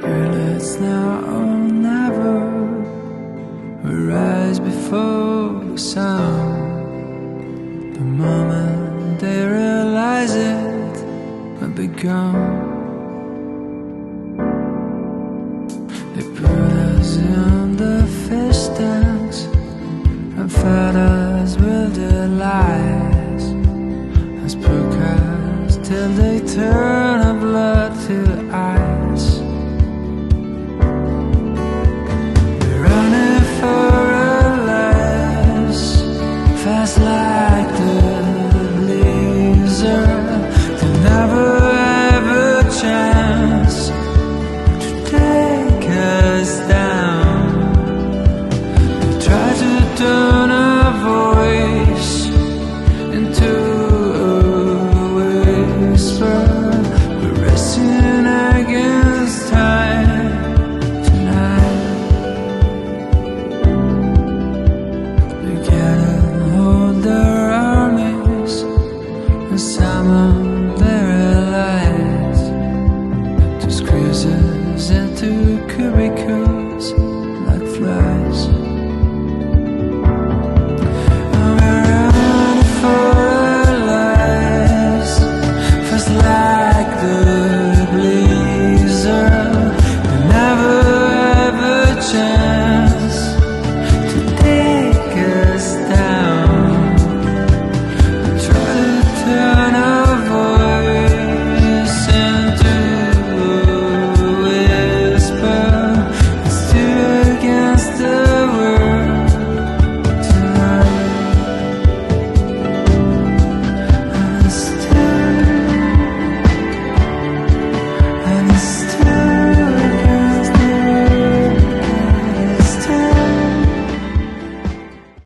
Girl, it's now or never. We rise before the sun. The moment they realize it, we'll be gone. They put us in the fish tanks and fed us with their lies, as poor cats till they turn our blood to ice. We're running for our lives, fast like the blizzard. They never have a chance to take us down. They try to turn our voice into a whisper. We're racing against time tonight. We gather all their armies and summon their allies to squeeze us into a cubicle.